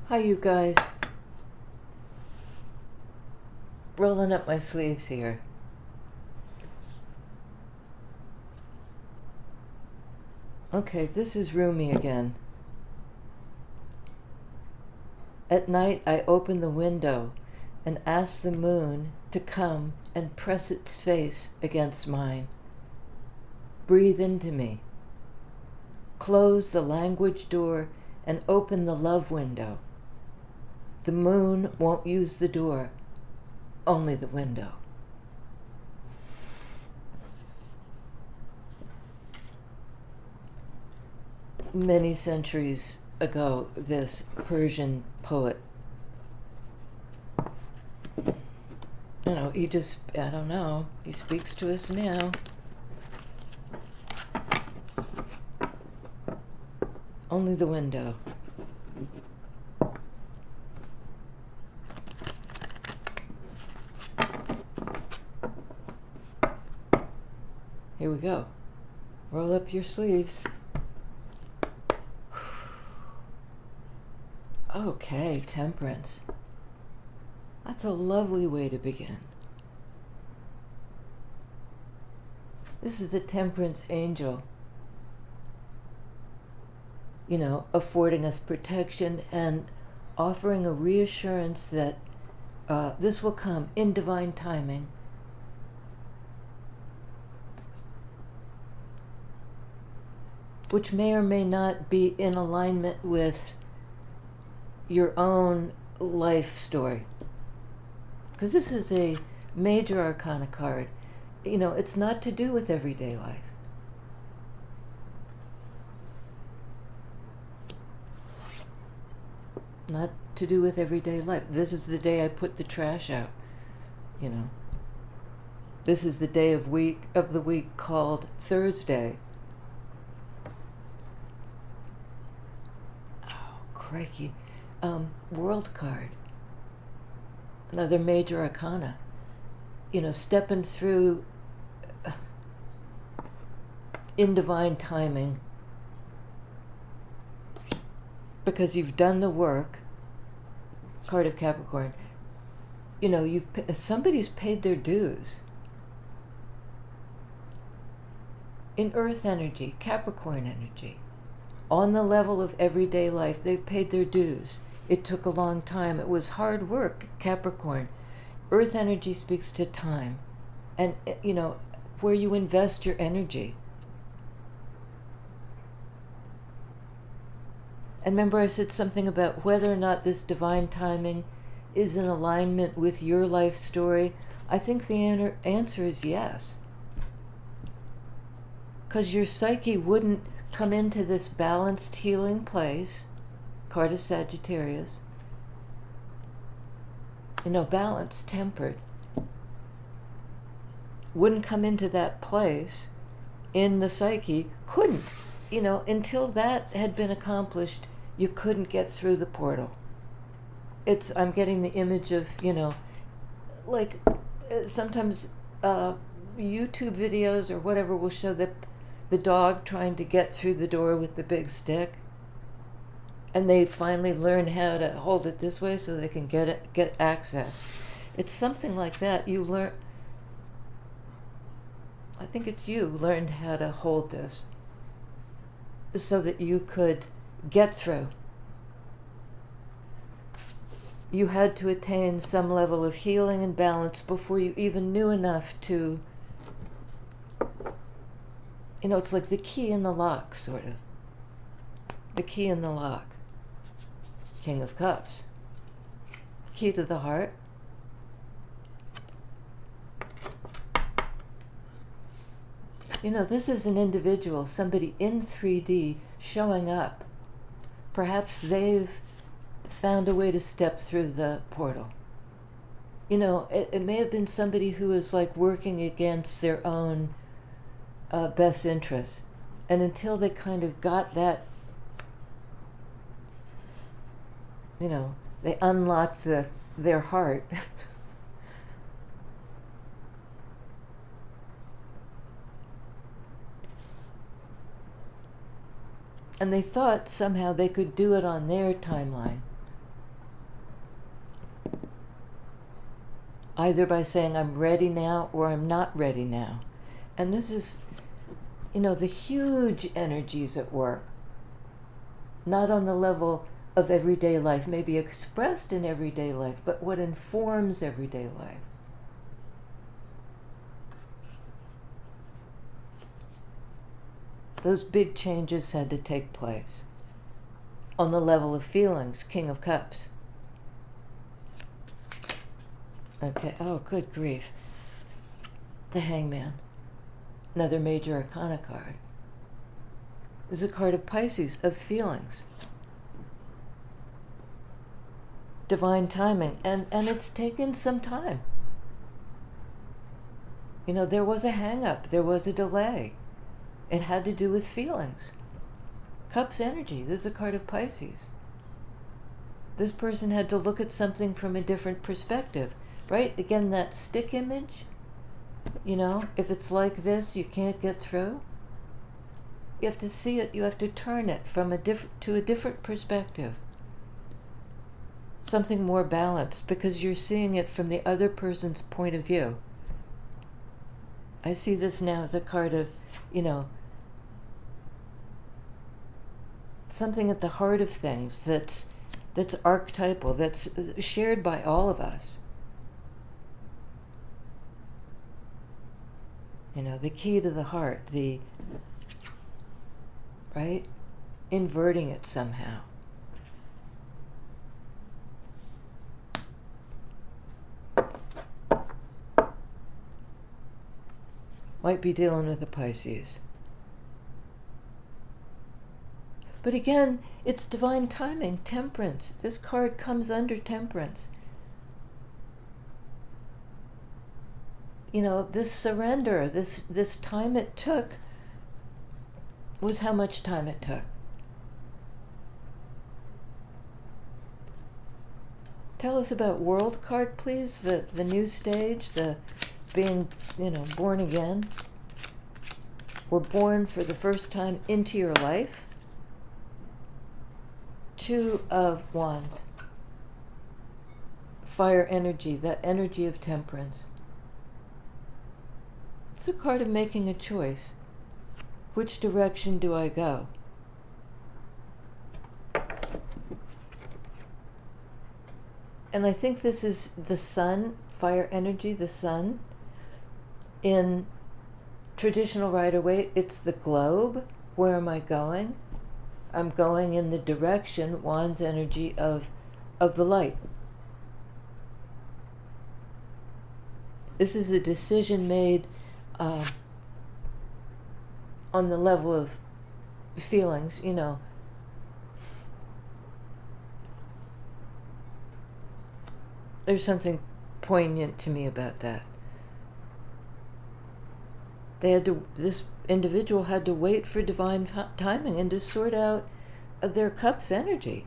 Hi, you guys. Rolling up my sleeves here. Okay, this is Rumi again. At night, I open the window and ask the moon to come and press its face against mine. Breathe into me. Close the language door and open the love window. The moon won't use the door, only the window. Many centuries ago, this Persian poet, he just, I don't know, he speaks to us now. Only the window. Here we go. Roll up your sleeves. Okay, temperance. That's a lovely way to begin. This is the temperance angel, affording us protection and offering a reassurance that this will come in divine timing. Which may or may not be in alignment with your own life story. Because this is a major arcana card. It's not to do with everyday life. Not to do with everyday life. This is the day I put the trash out. This is the day of the week called Thursday. Oh, crikey. World card. Another major arcana. Stepping through in divine timing because you've done the work. Card of Capricorn. Somebody's paid their dues. In Earth energy, Capricorn energy, on the level of everyday life, they've paid their dues. It took a long time. It was hard work, Capricorn. Earth energy speaks to time and, where you invest your energy. And remember I said something about whether or not this divine timing is in alignment with your life story. I think the answer is yes. Because your psyche wouldn't come into this balanced healing place, card of Sagittarius, balanced, tempered, wouldn't come into that place in the psyche, couldn't, until that had been accomplished, you couldn't get through the portal. I'm getting the image of, sometimes YouTube videos or whatever will show the dog trying to get through the door with the big stick. And they finally learn how to hold it this way so they can get access. It's something like that. You learn. I think it's you learned how to hold this so that you could get through. You had to attain some level of healing and balance before you even knew enough to, it's like the key in the lock, sort of. The key in the lock. King of Cups. Key to the heart. This is an individual, somebody in 3D showing up. Perhaps they've found a way to step through the portal. It may have been somebody who is working against their own best interests. And until they kind of got that, they unlocked their heart. And they thought somehow they could do it on their timeline. either by saying I'm ready now or I'm not ready now. And this is, the huge energies at work, not on the level of everyday life, maybe expressed in everyday life, but what informs everyday life. Those big changes had to take place on the level of feelings, King of Cups. Okay, oh, good grief. The Hangman, another major arcana card, is a card of Pisces, of feelings. Divine timing, and it's taken some time. There was a hang-up, there was a delay. It had to do with feelings. Cups energy, this is a card of Pisces. This person had to look at something from a different perspective, right? Again, that stick image, if it's like this, you can't get through. You have to see it, you have to turn it from to a different perspective. Something more balanced, because you're seeing it from the other person's point of view. I see this now as a card of, something at the heart of things that's archetypal, that's shared by all of us. The key to the heart, right? Inverting it somehow. Might be dealing with the Pisces. But again, it's divine timing, temperance. This card comes under temperance. This surrender, this time it took was how much time it took. Tell us about World card, please, the new stage, the being, born again. We're born for the first time into your life. 2 of Wands. Fire energy, that energy of temperance. It's a card of making a choice. Which direction do I go? And I think this is the sun, fire energy, the sun. In traditional Rider-Waite, it's the globe. Where am I going? I'm going in the direction, Wands energy, of the light. This is a decision made on the level of feelings, There's something poignant to me about that. This individual had to wait for divine timing and to sort out their cup's energy.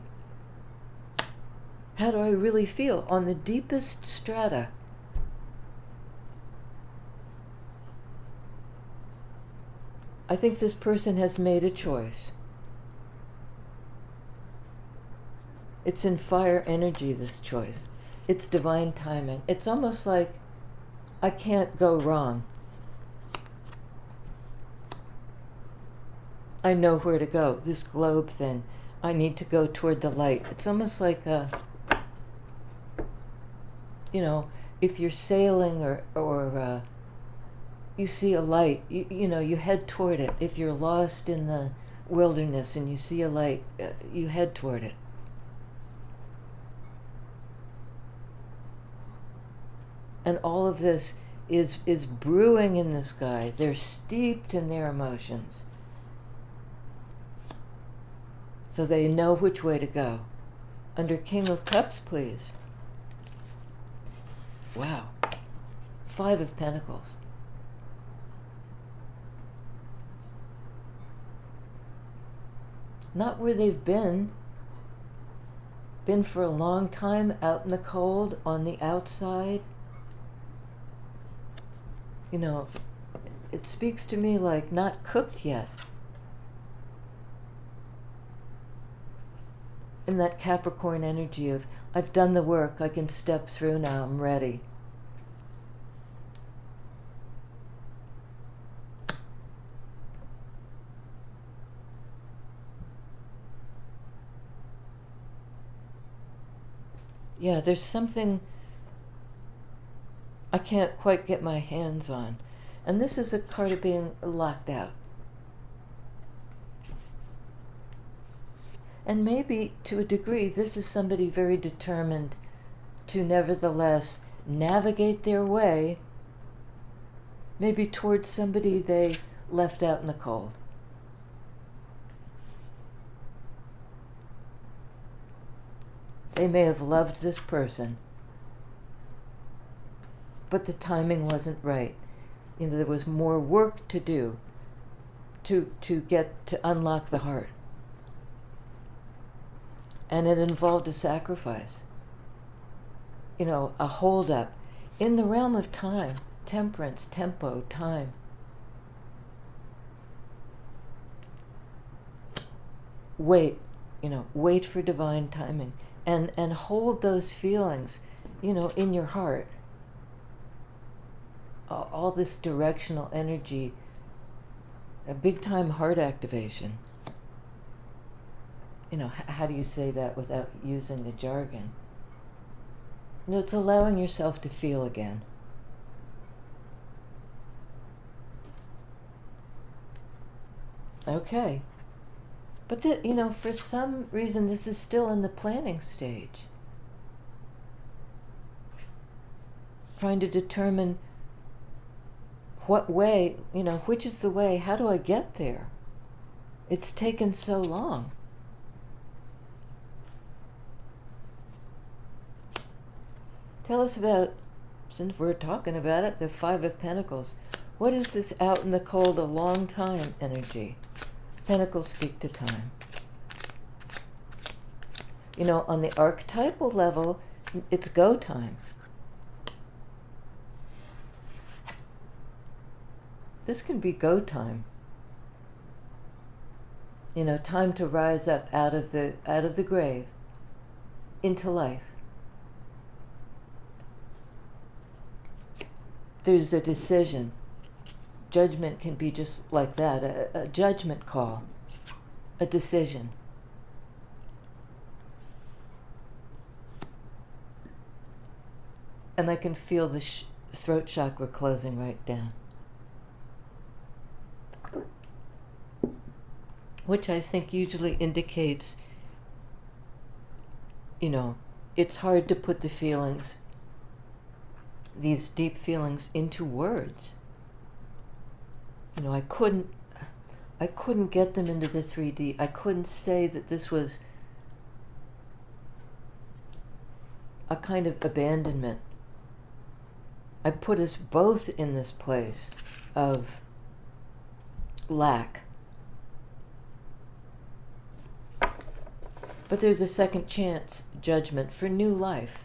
How do I really feel on the deepest strata? I think this person has made a choice. It's in fire energy, this choice. It's divine timing. It's almost like I can't go wrong. I know where to go. This globe thing, I need to go toward the light. It's almost like if you're sailing or you see a light, you head toward it. If you're lost in the wilderness and you see a light, you head toward it. And all of this is brewing in this guy. They're steeped in their emotions. So they know which way to go. Under King of Cups, please. Wow. 5 of Pentacles. Not where they've been for a long time, out in the cold, on the outside. It speaks to me like not cooked yet. In that Capricorn energy of, I've done the work, I can step through now, I'm ready. Yeah, there's something I can't quite get my hands on. And this is a card of being locked out. And maybe, to a degree, this is somebody very determined to nevertheless navigate their way, maybe towards somebody they left out in the cold. They may have loved this person, but the timing wasn't right. There was more work to do to get to unlock the heart. And it involved a sacrifice. A hold-up. In the realm of time, temperance, tempo, time. Wait, wait for divine timing. And hold those feelings, in your heart. All this directional energy, a big-time heart activation. How do you say that without using the jargon? It's allowing yourself to feel again. Okay. But for some reason, this is still in the planning stage. Trying to determine what way, which is the way, how do I get there? It's taken so long. Tell us about, since we're talking about it, the Five of Pentacles. What is this out in the cold a long time energy? Pentacles speak to time. On the archetypal level, it's go time. This can be go time. Time to rise up out of the grave into life. There's a decision. Judgment can be just like that, a judgment call, a decision. And I can feel the throat chakra closing right down. Which I think usually indicates, it's hard to put the feelings, these deep feelings, into words. I couldn't get them into the 3D. I couldn't say that this was a kind of abandonment. I put us both in this place of lack. But there's a second chance judgment for new life.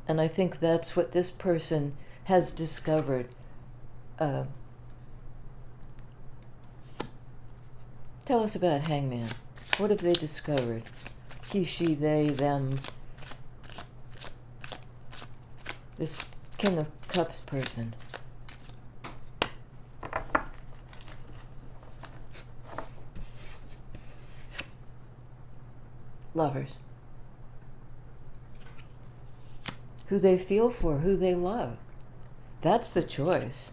And I think that's what this person has discovered. Tell us about Hangman. What have they discovered? He, she, they, them. This King of Cups person. Lovers. Who they feel for, who they love. That's the choice.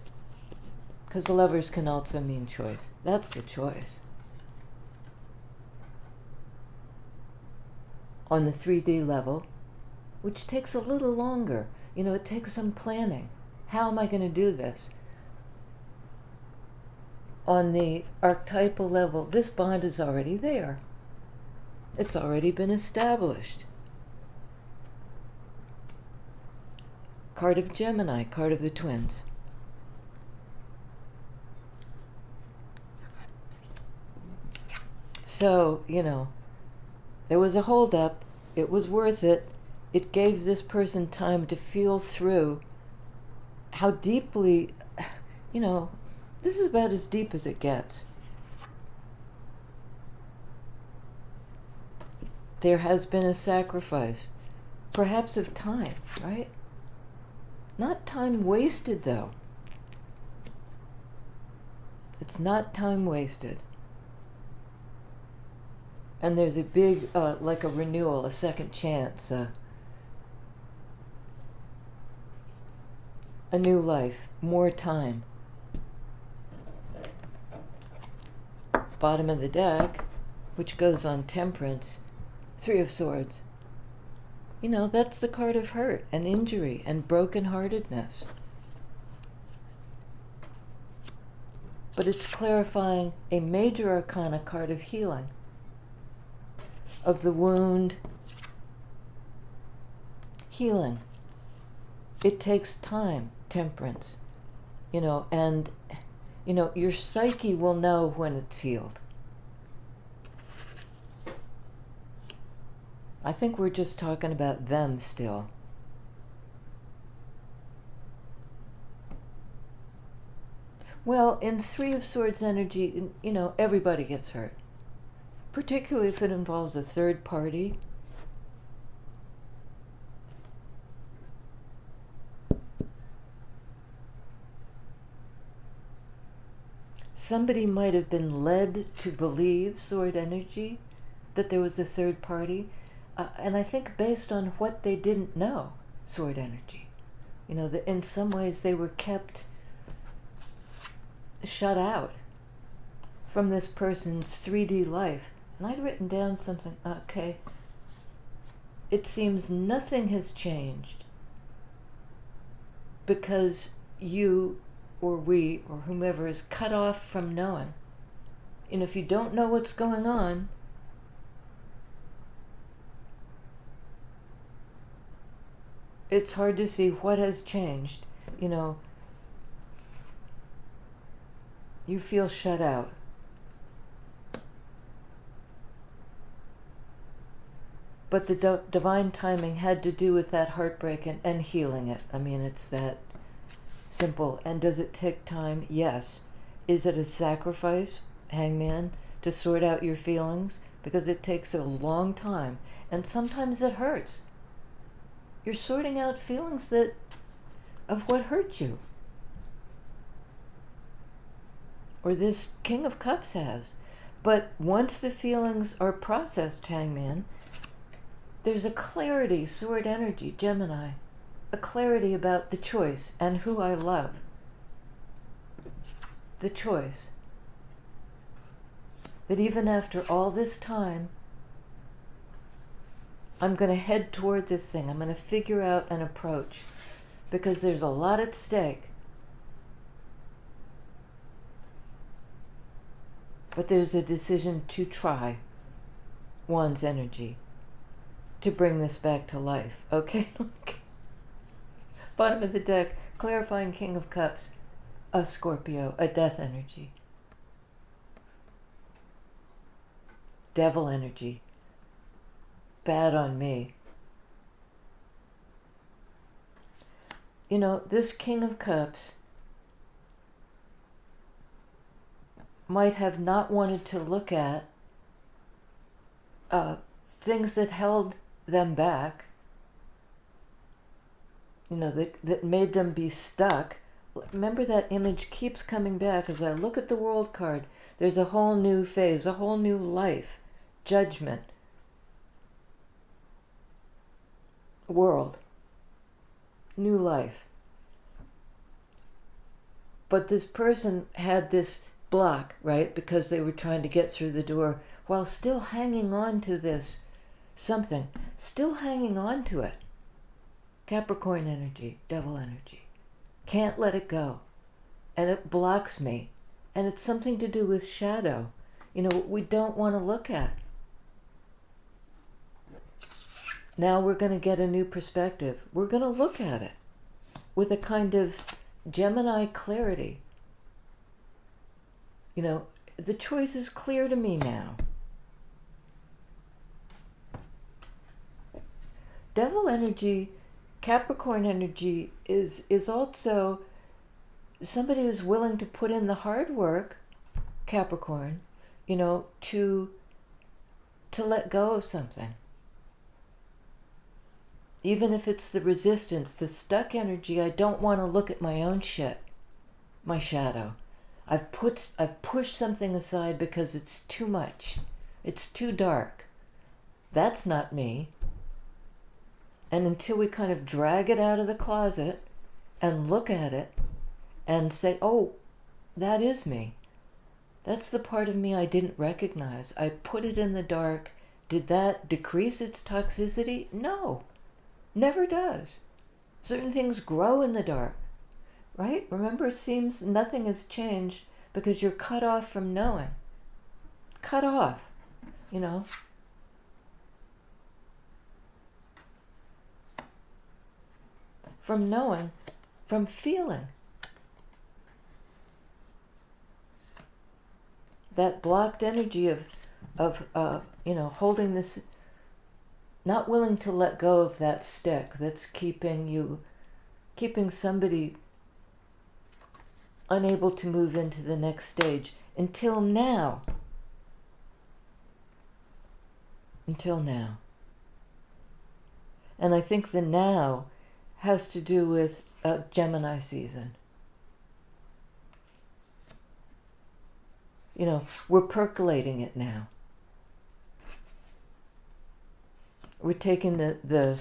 Because the lovers can also mean choice. That's the choice. On the 3D level, which takes a little longer. It takes some planning. How am I going to do this? On the archetypal level, this bond is already there. It's already been established. Card of Gemini, card of the twins. So, there was a hold-up. It was worth it. It gave this person time to feel through how deeply, this is about as deep as it gets. There has been a sacrifice, perhaps of time, right? Not time wasted, though. It's not time wasted. And there's a big, like a renewal, a second chance, a new life, more time. Bottom of the deck, which goes on Temperance, Three of Swords. You know, that's the card of hurt and injury and brokenheartedness. But it's clarifying a major arcana card of healing, of the wound, healing. It takes time, Temperance, you know, and, you know, your psyche will know when it's healed. I think we're just talking about them still. Well, in Three of Swords energy, you know, everybody gets hurt, particularly if it involves a third party. Somebody might have been led to believe, Sword energy, that there was a third party, and I think based on what they didn't know, Sword energy. You know, that in some ways they were kept shut out from this person's 3D life. And I'd written down something, okay, it seems nothing has changed because you or we or whomever is cut off from knowing. And if you don't know what's going on, it's hard to see what has changed. You know, you feel shut out. But the divine timing had to do with that heartbreak and healing it. I mean, it's that simple. And does it take time? Yes. Is it a sacrifice, Hangman, to sort out your feelings? Because it takes a long time. And sometimes it hurts. You're sorting out feelings of what hurt you. Or this King of Cups has. But once the feelings are processed, Hangman, there's a clarity, Sword energy, Gemini, a clarity about the choice and who I love. The choice. That even after all this time, I'm going to head toward this thing. I'm going to figure out an approach because there's a lot at stake. But there's a decision to try, Wands energy, to bring this back to life. Okay? Bottom of the deck, clarifying King of Cups, a Scorpio, a death energy. Devil energy, bad on me. You know, this King of Cups might have not wanted to look at things that held them back, you know, that made them be stuck. Remember, that image keeps coming back as I look at the World card. There's a whole new phase, a whole new life, judgment, world, new life. But this person had this block, right, because they were trying to get through the door while still hanging on to this something, still hanging on to it. Capricorn energy, devil energy. Can't let it go. And it blocks me. And it's something to do with shadow. You know, what we don't want to look at. Now we're going to get a new perspective. We're going to look at it with a kind of Gemini clarity. You know, the choice is clear to me now. Devil energy, Capricorn energy is also somebody who's willing to put in the hard work, Capricorn, you know, to let go of something. Even if it's the resistance, the stuck energy, I don't want to look at my own shit, my shadow. I've pushed something aside because it's too much. It's too dark. That's not me. And until we kind of drag it out of the closet and look at it and say, oh, that is me. That's the part of me I didn't recognize. I put it in the dark. Did that decrease its toxicity? No, never does. Certain things grow in the dark, right? Remember, it seems nothing has changed because you're cut off from knowing. Cut off, you know. From knowing, from feeling. That blocked energy of holding this, not willing to let go of that stick that's keeping somebody unable to move into the next stage until now. Until now. And I think the now has to do with Gemini season. You know, we're percolating it now. We're taking the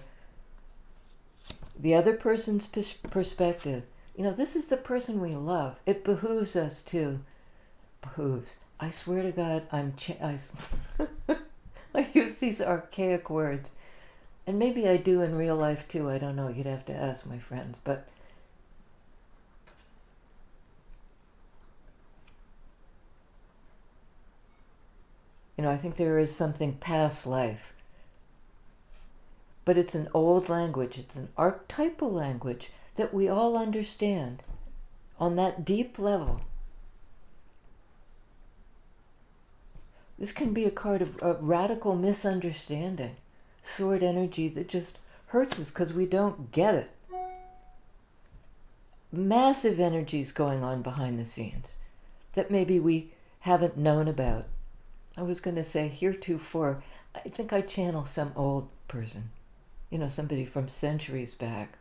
other person's perspective. You know, this is the person we love. It behooves us to. Behooves. I swear to God, I use these archaic words. And maybe I do in real life too. I don't know. You'd have to ask my friends. But you know, I think there is something past life. But it's an old language. It's an archetypal language that we all understand on that deep level. This can be a card of a radical misunderstanding. Sword energy that just hurts us because we don't get it. Massive energies going on behind the scenes that maybe we haven't known about. I was going to say heretofore, I think I channel some old person. You know, somebody from centuries back.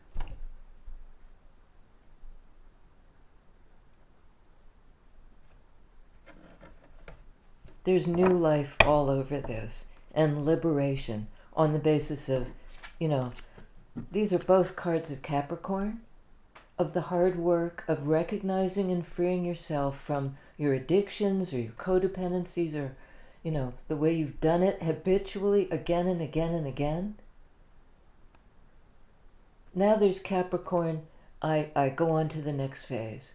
There's new life all over this, and liberation on the basis of, you know, these are both cards of Capricorn, of the hard work of recognizing and freeing yourself from your addictions or your codependencies or, you know, the way you've done it habitually again and again and again. Now there's Capricorn, I go on to the next phase.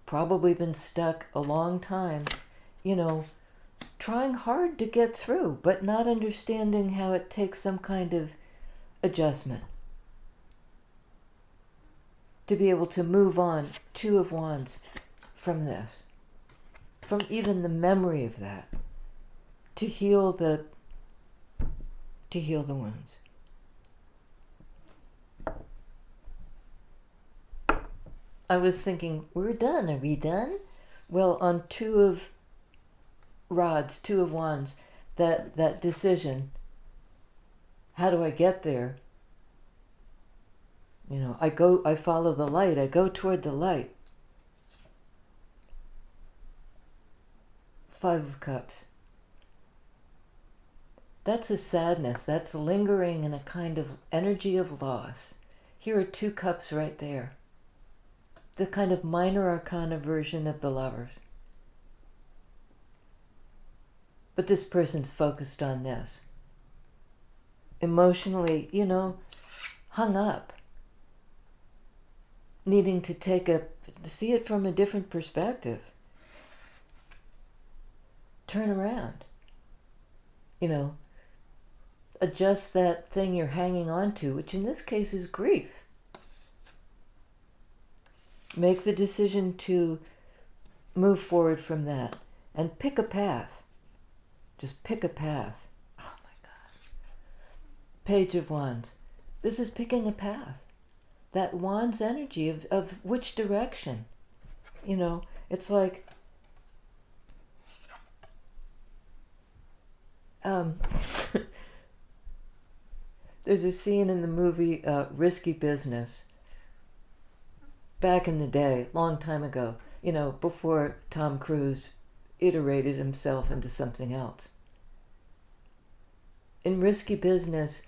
Probably been stuck a long time, you know, trying hard to get through, but not understanding how it takes some kind of adjustment to be able to move on, Two of Wands, from this, from even the memory of that, to heal the wounds. I was thinking, we're done. Are we done? Well, on Two of Wands, that decision, how do I get there? You know, I follow the light, I go toward the light. Five of Cups. That's a sadness, that's lingering in a kind of energy of loss. Here are 2 cups right there. The kind of minor arcana version of the Lovers. But this person's focused on this. Emotionally, you know, hung up. Needing to see it from a different perspective. Turn around. You know, adjust that thing you're hanging on to, which in this case is grief. Make the decision to move forward from that and pick a path. Just pick a path. Oh my God. Page of Wands. This is picking a path. That Wands energy of which direction. You know, it's like there's a scene in the movie Risky Business. Back in the day, long time ago, you know, before Tom Cruise iterated himself into something else. in risky business,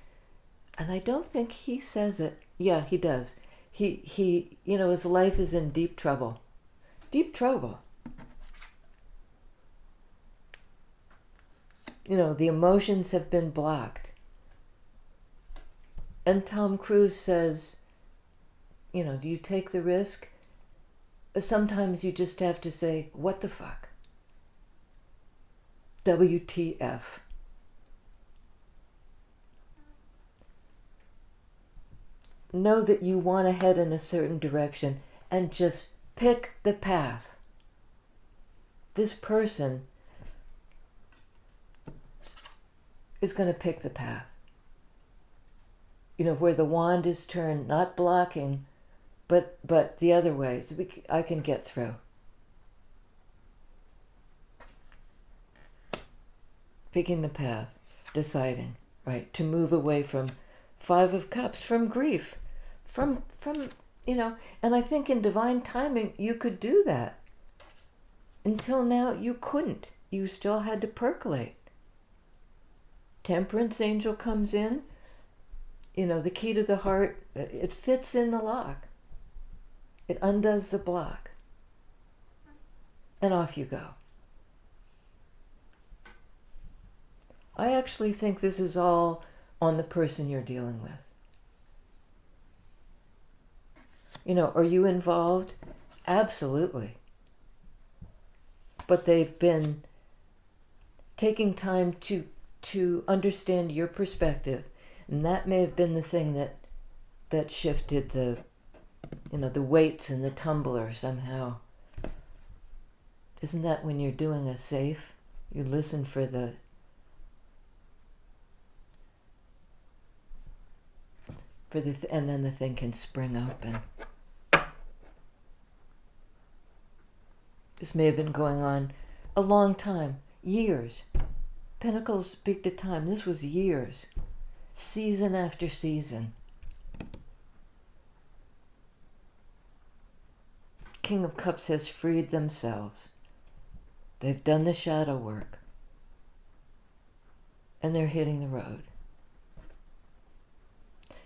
and I don't think he says it. Yeah, he does. He, his life is in deep trouble. Deep trouble. The emotions have been blocked. And Tom Cruise says, do you take the risk? Sometimes you just have to say, what the fuck? WTF. Know that you want to head in a certain direction and just pick the path. This person is going to pick the path. Where the wand is turned, not blocking, but the other way, so I can get through. Picking the path, deciding, right, to move away from Five of Cups, from grief, from and I think in divine timing you could do that. Until now you couldn't. You still had to percolate. Temperance angel comes in, the key to the heart, it fits in the lock. It undoes the block. And off you go. I actually think this is all on the person you're dealing with. Are you involved? Absolutely. But they've been taking time to understand your perspective, and that may have been the thing that shifted the weights in the tumbler somehow. Isn't that when you're doing a safe, you listen for and then the thing can spring open. This may have been going on a long time, years. Pentacles speak to time. This was years, season after season. King of Cups has freed themselves. They've done the shadow work. And they're hitting the road.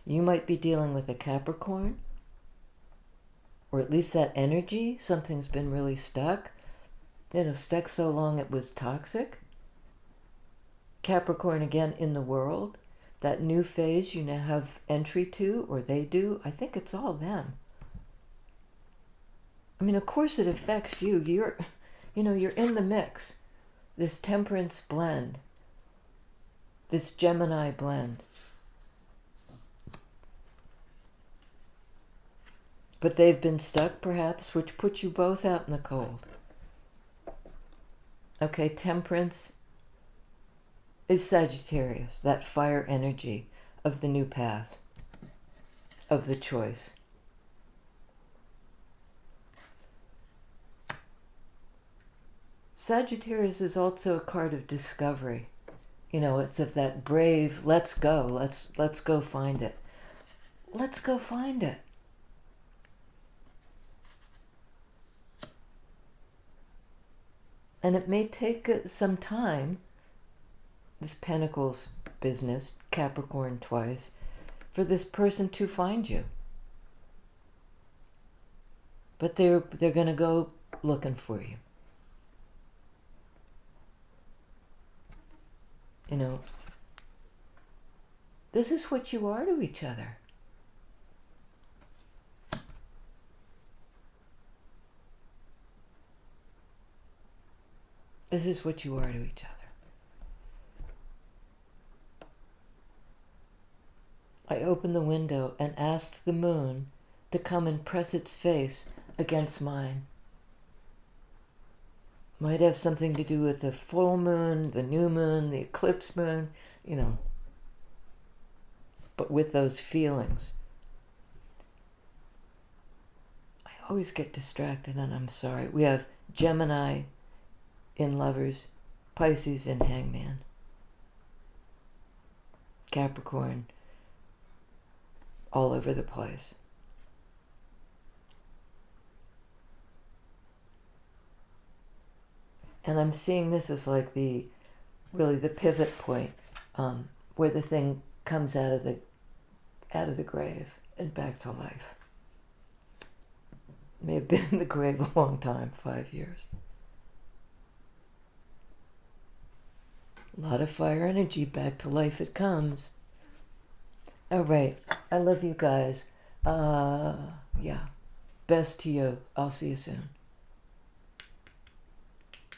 You might be dealing with a Capricorn, or at least that energy. Something's been really stuck. Stuck so long it was toxic. Capricorn again in the world. That new phase you now have entry to, or they do. I think it's all them. I mean, of course it affects you. You're in the mix. This temperance blend. This Gemini blend. But they've been stuck, perhaps, which puts you both out in the cold. Okay, temperance is Sagittarius, that fire energy of the new path, of the choice. Sagittarius is also a card of discovery. It's of that brave, let's go, let's go find it. Let's go find it. And it may take some time, this Pentacles business, Capricorn twice, for this person to find you. But they're going to go looking for you. This is what you are to each other. This is what you are to each other. I opened the window and asked the moon to come and press its face against mine. Might have something to do with the full moon, the new moon, the eclipse moon, but with those feelings. I always get distracted, and I'm sorry. We have Gemini in Lovers, Pisces in Hangman, Capricorn all over the place. And I'm seeing this as like really the pivot point where the thing comes out of the grave and back to life. May have been in the grave a long time, 5 years. A lot of fire energy, back to life it comes. All right, I love you guys. Yeah, best to you. I'll see you soon.